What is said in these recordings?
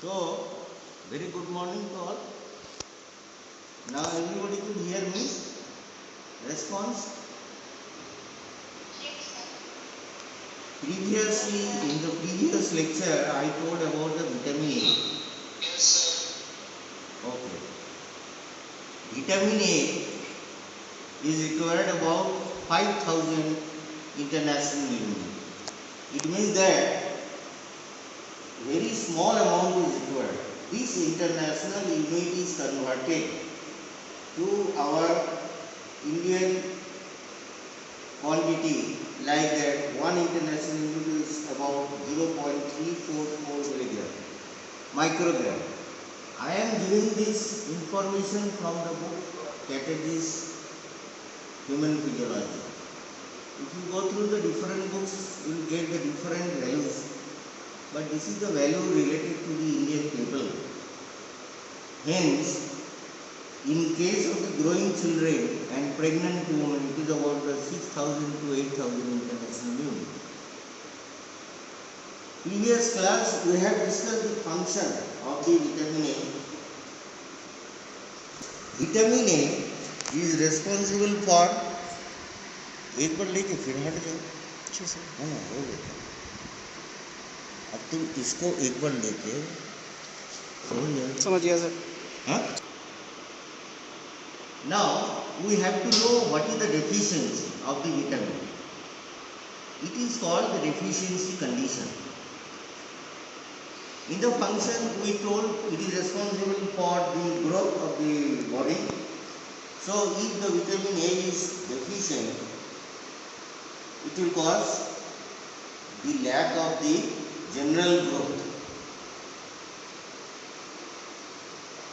So, very good morning to all. Now everybody could hear me? Response? Previously, in the previous lecture, I told about the vitamin A. Yes, sir. Okay. Vitamin A is required about 5000 international units. It means that very small amount is required. This international unit is converted to our Indian quantity, like that 1 international unit is about 0.344 milligram microgram. I am giving this information from the book Categories Human Physiology. If you go through the different books, you will get the different values, but this is the value related to the Indian people. Hence, in case of the growing children and pregnant women, it is about the 6000 to 8000 international units. Previous class, we have discussed the function of the vitamin A. Vitamin A is responsible for एक बार लेके फिर हट जाओ। हाँ हो गया। अब तुम इसको एक बार लेके समझ गया सर। हाँ? Now we have to know what is the deficiency of the vitamin. It is called the deficiency condition. In the function we told it is responsible for the growth of the body. So if the vitamin A is deficient, it will cause the lack of the general growth.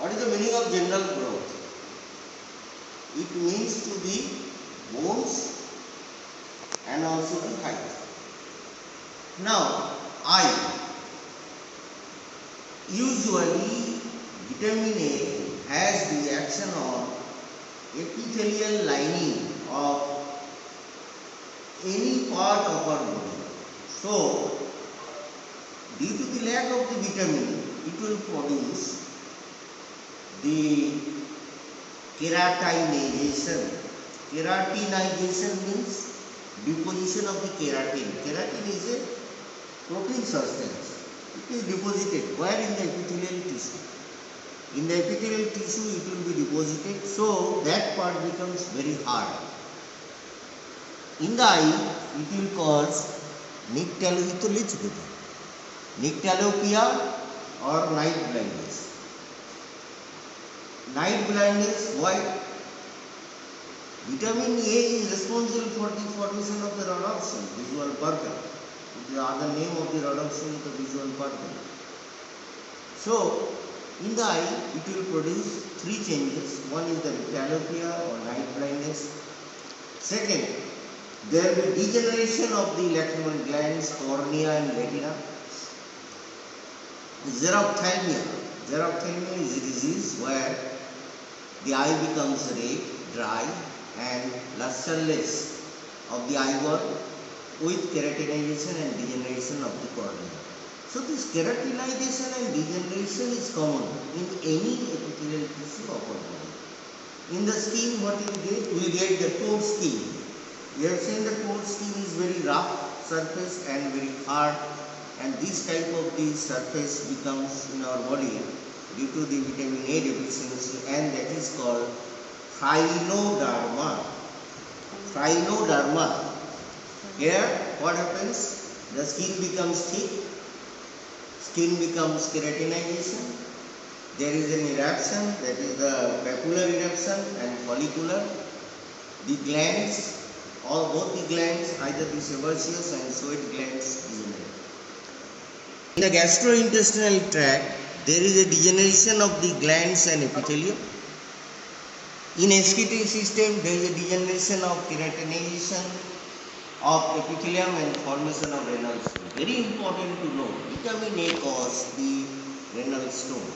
What is the meaning of general growth? It means to the bones and also the height. Now, usually vitamin A has the action on epithelial lining of any part of our body. So, due to the lack of the vitamin, it will produce the keratinization. Keratinization means deposition of the keratin. Keratin is a protein substance. It is deposited where in the epithelial tissue. In the epithelial tissue it will be deposited, so that part becomes very hard. In the eye it will cause nyctalopia or night blindness. Night blindness, why? Vitamin A is responsible for the formation of the rhodopsin, visual purple. The other name of the rhodopsin is the visual purple. So, in the eye, it will produce three changes. One is the nyctalopia or night blindness. Second, there will be degeneration of the lacrimal glands, cornea and retina. Xerophthalmia. Xerophthalmia is a disease where the eye becomes red, dry and lusterless of the eyeball with keratinization and degeneration of the cornea. So this keratinization and degeneration is common in any epithelial tissue of our body. In the skin, what you get? We get the toad skin. You have seen the toad skin is very rough surface and very hard, and this type of the surface becomes in our body due to the vitamin A deficiency, and that is called phrynoderma. Phrynoderma. Here what happens? The skin becomes thick, skin becomes keratinization, there is an eruption, that is the papular eruption and follicular. The glands, or both the glands, either the sebaceous and sweat glands degenerate. In the gastrointestinal tract, there is a degeneration of the glands and epithelium. In excretory system, there is a degeneration of keratinization of epithelium and formation of renal stone. Very important to know, vitamin A causes the renal stone.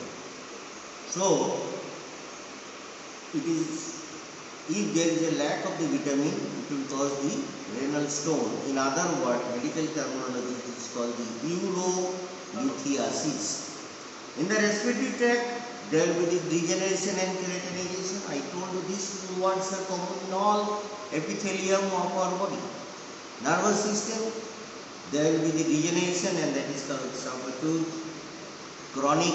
So, if there is a lack of the vitamin, it will cause the renal stone. In other words, medical terminology, it is called the urolithiasis. In the respiratory tract, there will be the degeneration and keratinization. I told you these two words are common in all epithelium of our body. Nervous system, there will be the degeneration, and that is called subacute chronic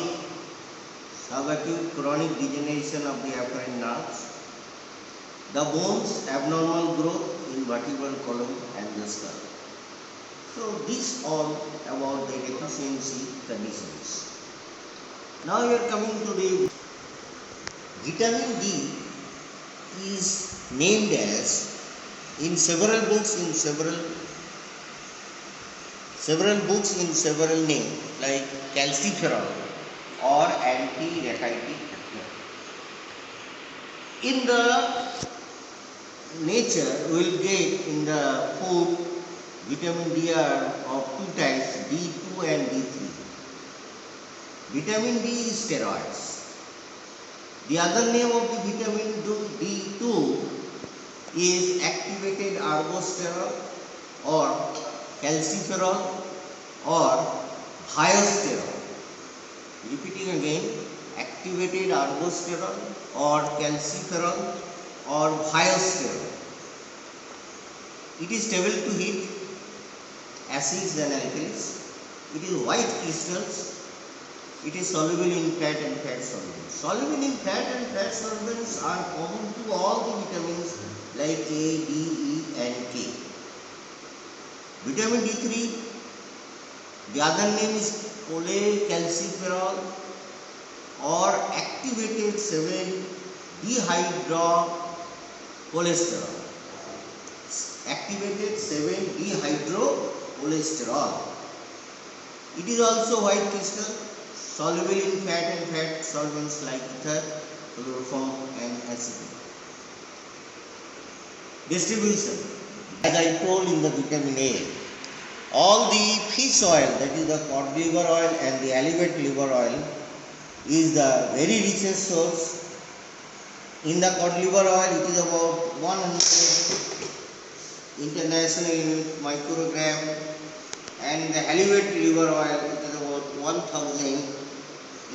degeneration of the afferent nerves. The bones, abnormal growth in vertebral column and the skull. So this all about the deficiency conditions. Now we are coming to the vitamin D is named as in several books in several names like calciferol or anti-rachitic factor. In the nature we will get in the food vitamin D are of two types, D2 and D3. Vitamin D is steroids. The other name of the vitamin D2 is activated ergosterol or calciferol or hyosterol. Repeating again, activated ergosterol or calciferol or hyosterol. It is stable to heat, acids and alkalis. It is white crystals. It is soluble in fat and fat solvents. Soluble in fat and fat solvents are common to all the vitamins like A, D, E and K. Vitamin D3, the other name is cholecalciferol or activated 7-dehydrocholesterol. Activated 7-dehydrocholesterol. It is also white crystal, soluble in fat and fat solvents like ether, chloroform and acetone. Distribution. As I told in the vitamin A, all the fish oil, that is the cod liver oil and the halibut liver oil, is the very richest source. In the cod liver oil, it is about 100 international unit microgram, and in the halibut liver oil, it is about 1000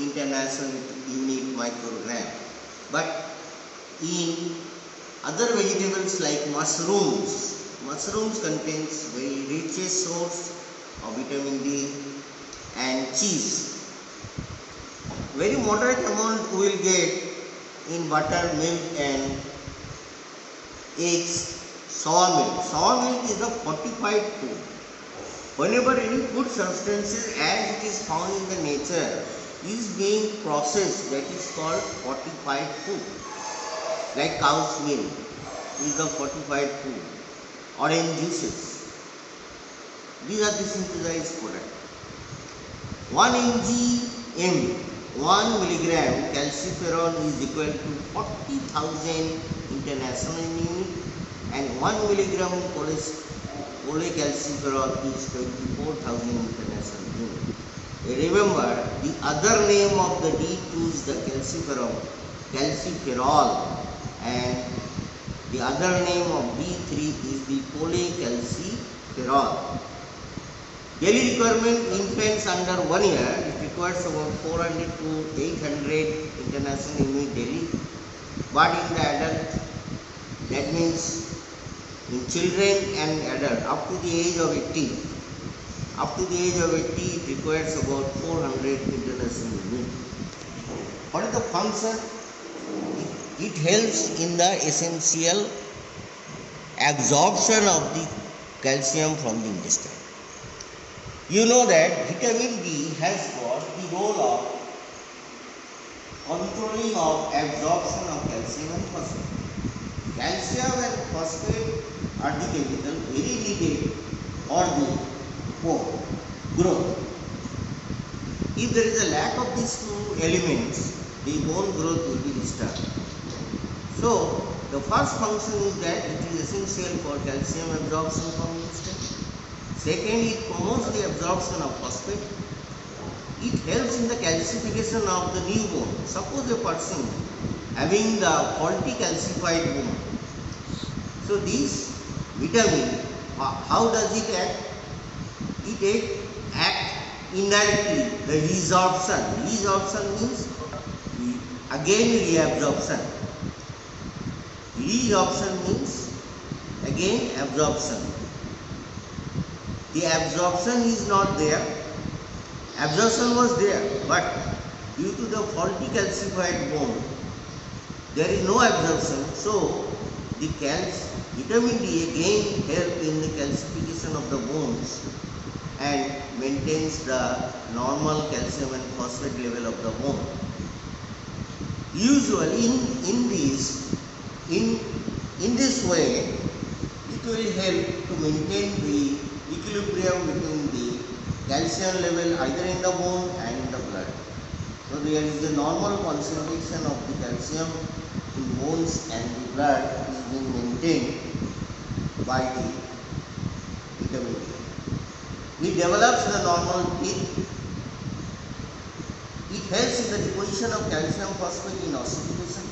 international unit microgram. But in other vegetables like mushrooms contains very richest source of vitamin D, and cheese. Very moderate amount we will get in butter, milk and eggs. Sour milk. Sour milk is a fortified food. Whenever any food substances as it is found in the nature is being processed, that is called fortified food. Like cow's milk is the fortified food. Orange juices. These are the synthesized products. 1 mg 1 milligram calciferol is equal to 40,000 international unit, and 1 milligram cholecalciferol is 24,000 international unit. Remember, the other name of the D2 is the calciferol, and the other name of D3 is the cholecalciferol. Daily requirement infants under 1 year, it requires about 400 to 800 international unit daily. But in the adult, that means in children and adult up to the age of 80, it requires about 400 international unit. What is the function? It helps in the essential absorption of the calcium from the intestine. You know that vitamin D has got the role of controlling of absorption of calcium and phosphate. Calcium and phosphate are the chemical very needed for the bone growth. If there is a lack of these two elements, the bone growth will be disturbed. So, the first function is that it is essential for calcium absorption from the intestine. Second, it promotes the absorption of phosphate. It helps in the calcification of the new bone. Suppose a person having the faulty calcified bone. So, this vitamin, how does it act? It acts indirectly the resorption. Resorption means again reabsorption. Resorption means again absorption. The absorption is not there. Absorption was there, but due to the faulty calcified bone, there is no absorption. So the vitamin D again help in the calcification of the bones and maintains the normal calcium and phosphate level of the bone. Usually in this way, it will help to maintain the equilibrium between the calcium level either in the bone and in the blood. So there is a normal concentration of the calcium in bones and the blood is being maintained by the vitamin D. It develops the normal teeth. It helps in the deposition of calcium phosphate in ossification.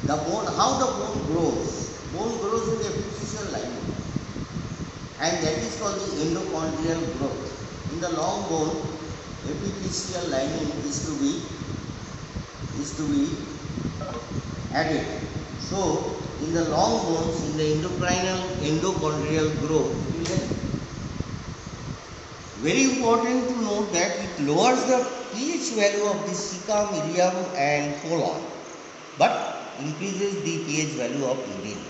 The bone, how the bone grows? Bone grows in the epiphyseal lining, and that is called the endochondral growth. In the long bone, epiphyseal lining is to be added. So in the long bones, in the endochondral growth, it will help. Very important to note that it lowers the pH value of the cecum, ileum and colon, but increases the pH value of urine.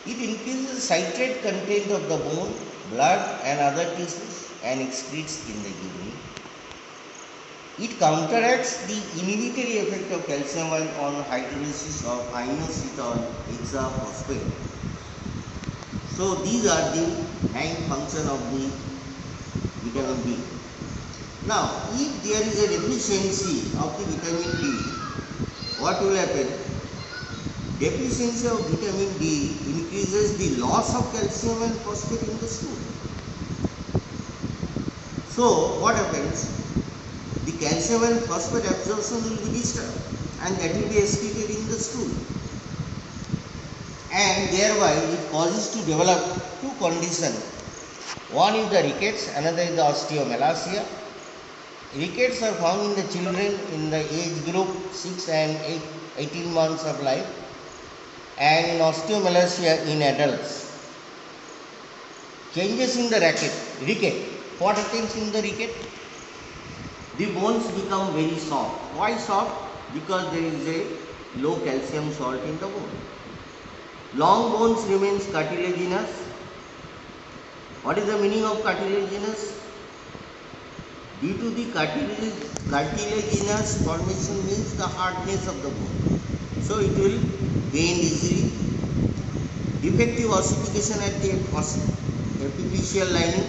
It increases the citrate content of the bone, blood and other tissues and excretes in the urine. It counteracts the inhibitory effect of calcium on hydrolysis of inositol hexaphosphate. So these are the main function of the vitamin D. Now, if there is a deficiency of the vitamin D, what will happen? Deficiency of vitamin D increases the loss of calcium and phosphate in the stool. So, what happens? The calcium and phosphate absorption will be disturbed and that will be excreted in the stool. And thereby it causes to develop two conditions. One is the rickets, another is the osteomalacia. Rickets are found in the children in the age group 6 and 18 months of life, and in osteomalacia in adults. Changes in the ricket. What happens in the ricket? The bones become very soft. Why soft? Because there is a low calcium salt in the bone. Long bones remains cartilaginous. What is the meaning of cartilaginous? Due to the cartilaginous formation means the hardness of the bone. So it will bend easily. Defective ossification at the epiphyseal lining.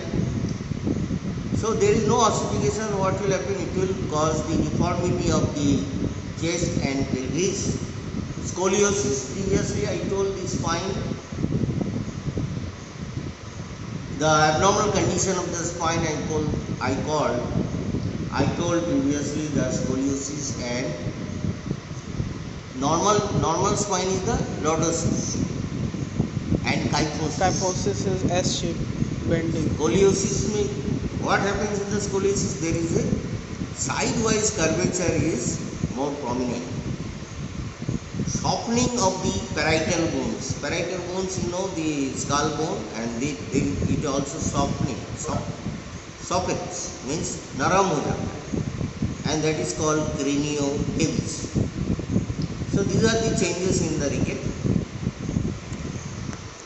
So there is no ossification. What will happen? It will cause the deformity of the chest and pelvis. Scoliosis, previously I told the spine. The abnormal condition of the spine I told previously the scoliosis, and normal spine is the lordosis and kyphosis. Kyphosis is S-shaped bending. Scoliosis means what happens in the scoliosis? There is a sidewise curvature is more prominent. Softening of the parietal bones. Parietal bones, you know, the skull bone, and it also softens, means naram ho jata, and that is called craniotabes. So these are the changes in the ricket.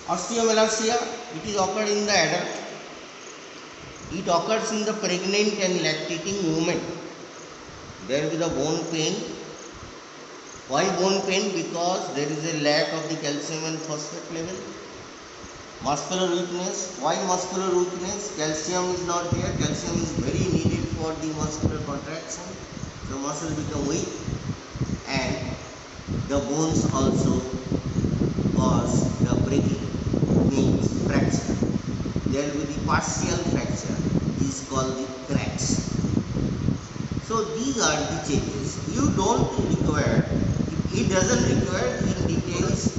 Osteomalacia, it is occurred in the adult. It occurs in the pregnant and lactating women. There will be the bone pain. Why bone pain? Because there is a lack of the calcium and phosphate level. Muscular weakness. Why muscular weakness? Calcium is not there. Calcium is very needed for the muscular contraction. So muscle become weak, and the bones also cause the breaking, means fracture. There will be the partial fracture, is called the cracks. So these are the changes. You don't require, it doesn't require in details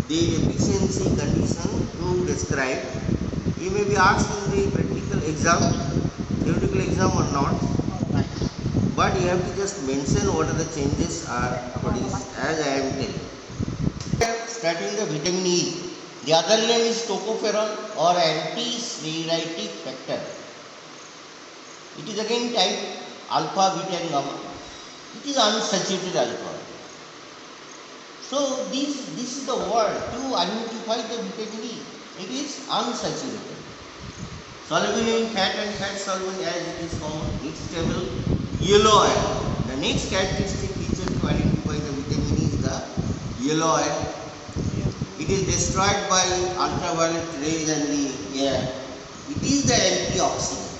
the deficiency condition to describe. You may be asked in the practical exam, theoretical difficult exam or not? But you have to just mention what are the changes are produced as I am telling. Starting the vitamin E. The other name is tocopherol or anti-sterolytic factor. It is again type alpha, beta and gamma. It is unsaturated alcohol. So this is the word to identify the vitamin E. It is unsaturated. Soluble in fat and fat soluble as it is common. Its table yellow oil. The next characteristic feature to identify the vitamin E is the yellow oil. It is destroyed by ultraviolet rays and the air. It is the antioxidant.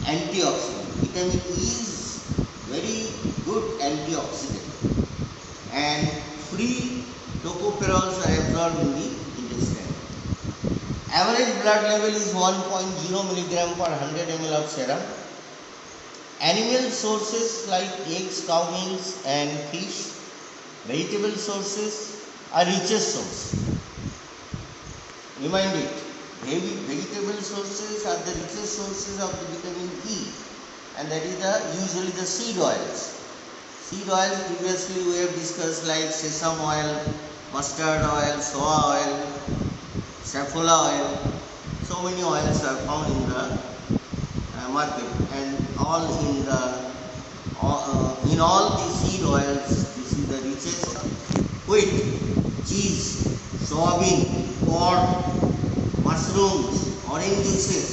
Vitamin E is very good antioxidant. And free tocopherols are absorbed in the intestine. Average blood level is 1.0 milligram per 100 ml of serum. Animal sources like eggs, cow milk and fish, vegetable sources are richest source. Remind it, vegetable sources are the richest sources of the vitamin E, and that is usually the seed oils. Seed oils previously we have discussed like sesame oil, mustard oil, soya oil, safflower oil. So many oils are found in the market, and all in all these seed oils, this is the richest. Wheat, cheese, soybean, corn, mushrooms, orange juices.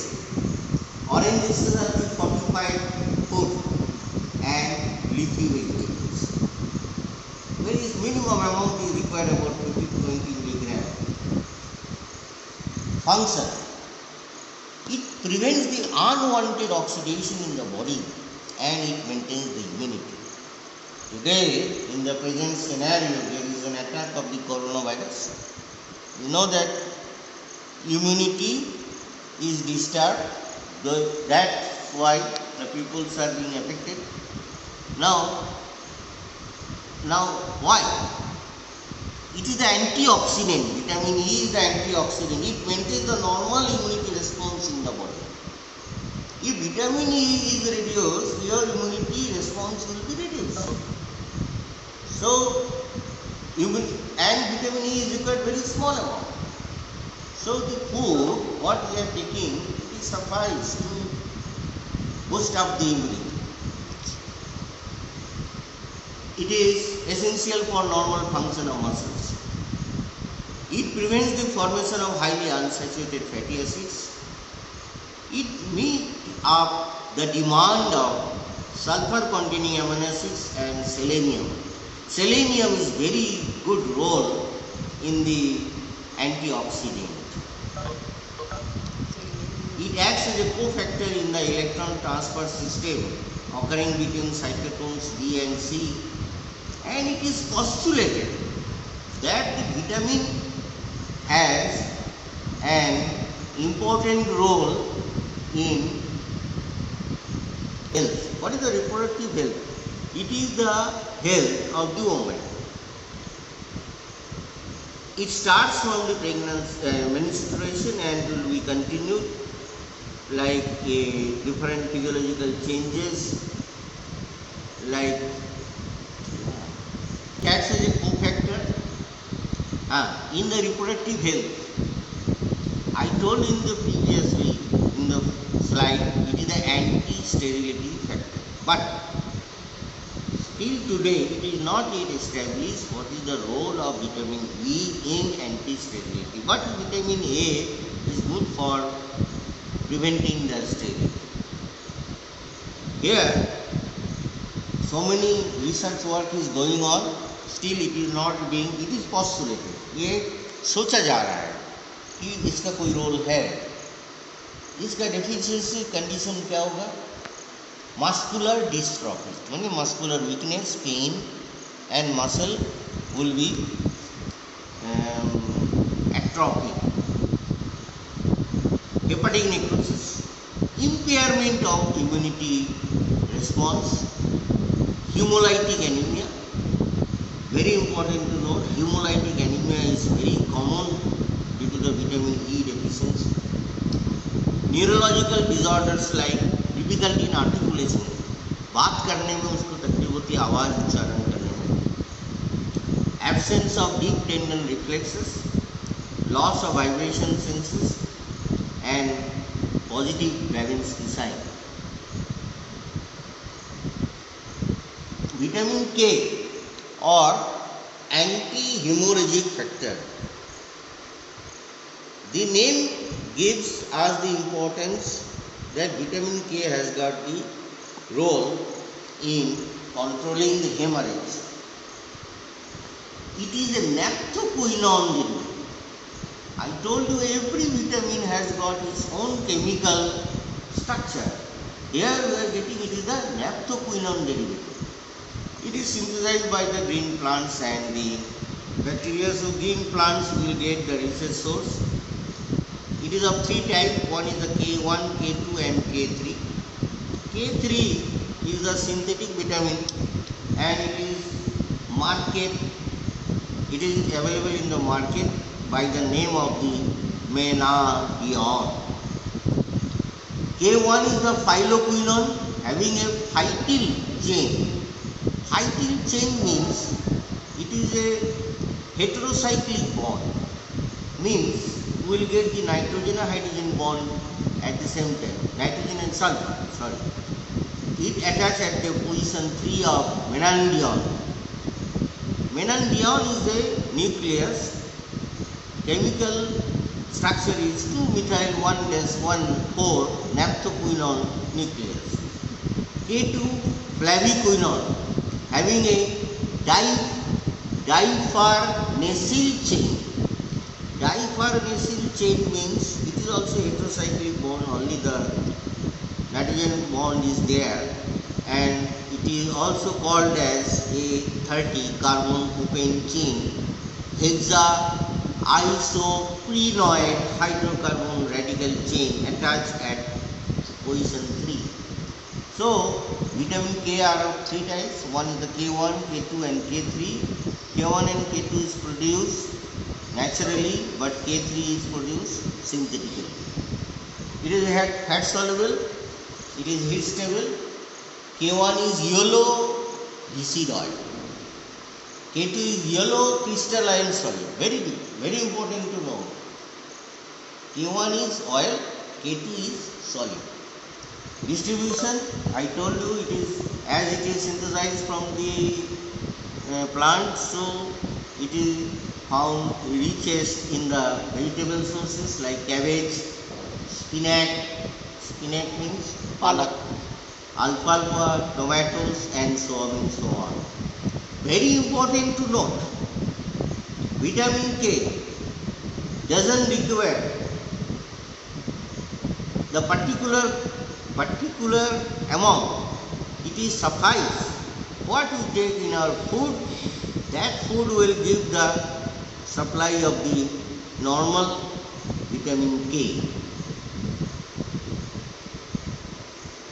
Orange juices are the fortified food and leafy vegetables. Very minimum amount is required, about 50 to 20 milligram. Function. It prevents the unwanted oxidation in the body and it maintains the immunity. Today, in the present scenario, there is an attack of the coronavirus. You know that immunity is disturbed. That's why the people are being affected. Now why? It is the antioxidant. Vitamin E is the antioxidant. It maintains the normal immunity response in the body. If vitamin E is reduced, your immunity response will be reduced. So, vitamin E is required very small amount. So the food, what we are taking, it suffices to boost up the immunity. It is essential for normal function of muscles. It prevents the formation of highly unsaturated fatty acids. It meets up the demand of sulfur-containing amino acids and selenium. Selenium is very good role in the antioxidant. It acts as a cofactor in the electron transfer system occurring between cytochromes B and C, and it is postulated that the vitamin has an important role in health. What is the reproductive health? It is the health of the woman. It starts from the pregnancy, menstruation, and will be continued like different physiological changes, like acts as a cofactor in the reproductive health. I told in the previously in the slide, it is the anti-sterility factor, but till today it is not yet established what is the role of vitamin E in anti-sterility. But vitamin A is good for preventing the sterility. Here, so many research work is going on, still it is not being, it is postulated. ये सोचा जा रहा है कि इसका कोई role है. इसका डेफिशिएंसी कंडीशन क्या होगा? Muscular dystrophy, यानी muscular weakness, pain, and muscle will be atrophy. Hepatic necrosis, impairment of immunity response, hemolytic anemia. Very important to note, hemolytic anemia is very common due to the vitamin E deficiency. Neurological disorders like difficulty in articulation, बात करने में उसको तकलीफ होती है आवाज़ उच्चारण करने में, absence of deep tendon reflexes, loss of vibration senses and positive Blavinsky sign. Vitamin K और anti haemorrhagic factor, the name gives us the importance that vitamin K has got the role in controlling the hemorrhage. It is a naphthoquinone derivative. I told you every vitamin has got its own chemical structure. Here we are getting it is the naphthoquinone derivative. It is synthesized by the green plants and the bacteria. So green plants will get the research source. It is of three types. One is the K1, K2 and K3. K3 is the synthetic vitamin and it is available in the market by the name of the Menadion. K1 is the phyloquinone having a phytyl chain. Phytyl chain means it is a heterocyclic bond, means we will get the nitrogen and hydrogen bond at the same time, nitrogen and sulfur, sorry. It attaches at the position 3 of Menadion. Menadion is a nucleus. Chemical structure is 2-methyl-1-1,4 naphthoquinone nucleus. K2 flaviquinone having a difarnesyl chain. Difarnesyl chain means it is also heterocyclic bond, only the nitrogen bond is there, and it is also called as a 30 carbon propane chain, hexaisoprenoid hydrocarbon radical chain attached at position 3. So vitamin K are of three types. One is the K1, K2 and K3. K1 and K2 is produced naturally, but K3 is produced synthetically. It is fat soluble, it is heat stable. K1 is yellow viscid oil. K2 is yellow crystalline solid. Very important to know. K1 is oil, K2 is solid. Distribution, I told you it is as it is synthesized from the plant, so it is found richest in the vegetable sources like cabbage, spinach means palak, alfalfa, tomatoes and so on and so on. Very important to note, vitamin K doesn't require the particular amount. It is suffice what we take in our food, that food will give the supply of the normal vitamin K.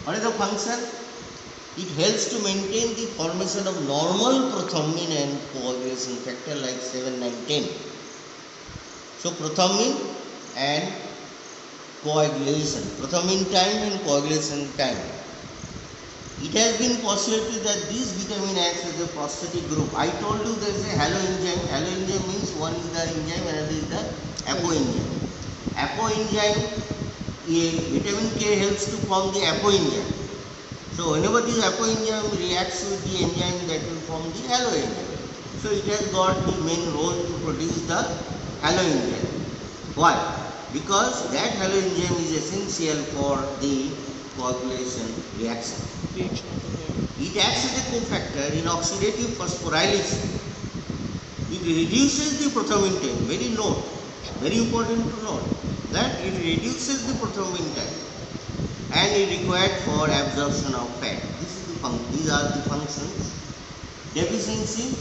What is the function? It helps to maintain the formation of normal prothrombin and coagulation factor like 7, 9, 10. So prothrombin and coagulation, prothrombin time and coagulation time. It has been postulated that this vitamin acts as a prosthetic group. I told you there is a haloenzyme. Haloenzyme means one is the enzyme, another is the apoenzyme. Apoenzyme, vitamin K helps to form the apoenzyme. So whenever this apoenzyme reacts with the enzyme, that will form the haloenzyme. So it has got the main role to produce the haloenzyme. Why? Because that haloenzyme is essential for the coagulation reaction. It acts as a cofactor in oxidative phosphorylation. It reduces the prothrombin time. Very important to note that it reduces the prothrombin time and is required for absorption of fat. These are the functions. Deficiency,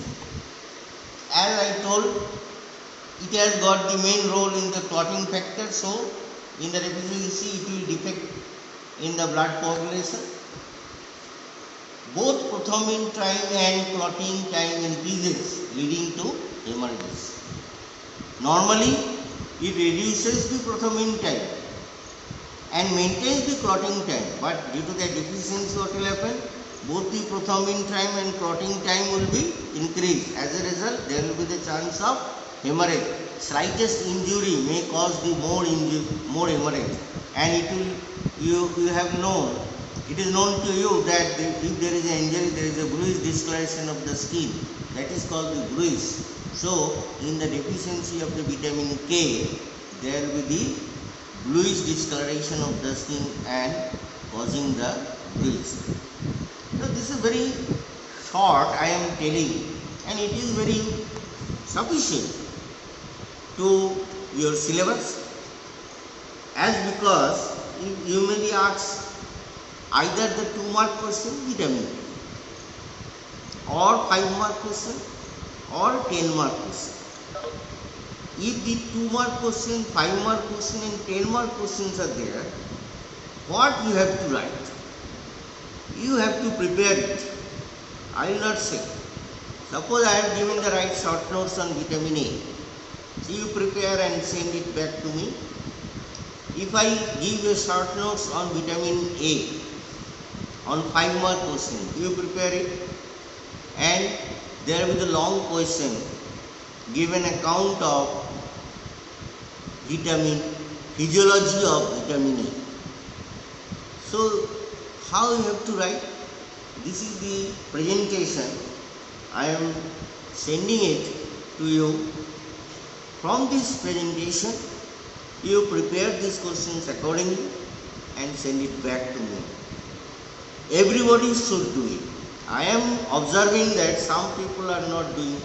as I told, it has got the main role in the clotting factor. So in the deficiency it will defect in the blood coagulation. Both prothrombin time and clotting time increases, leading to hemorrhages. Normally it reduces the prothrombin time and maintains the clotting time, but due to the deficiency what will happen, both the prothrombin time and clotting time will be increased. As a result, there will be the chance of hemorrhage. Slightest injury may cause the more hemorrhage, and it will, you have known, it is known to you that if there is an injury, there is a bruise discoloration of the skin, that is called the bruise. So in the deficiency of the vitamin K, there will be the bluish discoloration of the skin and causing the bruise. So this is very short I am telling, and it is very sufficient to your syllabus, as because you may be asked either the 2-mark question vitamin K, or 5-mark question, or 10-mark question. If the 2-mark question, 5-mark question and 10-mark questions are there, what you have to write? You have to prepare it. I will not say. Suppose I have given the right short notes on vitamin A. So you prepare and send it back to me. If I give a short notes on vitamin A on 5-mark question, you prepare it, and there will be the long question, give an account of vitamin, physiology of vitamin A. So how you have to write? This is the presentation. I am sending it to you. From this presentation, you prepare these questions accordingly and send it back to me. Everybody should do it. I am observing that some people are not doing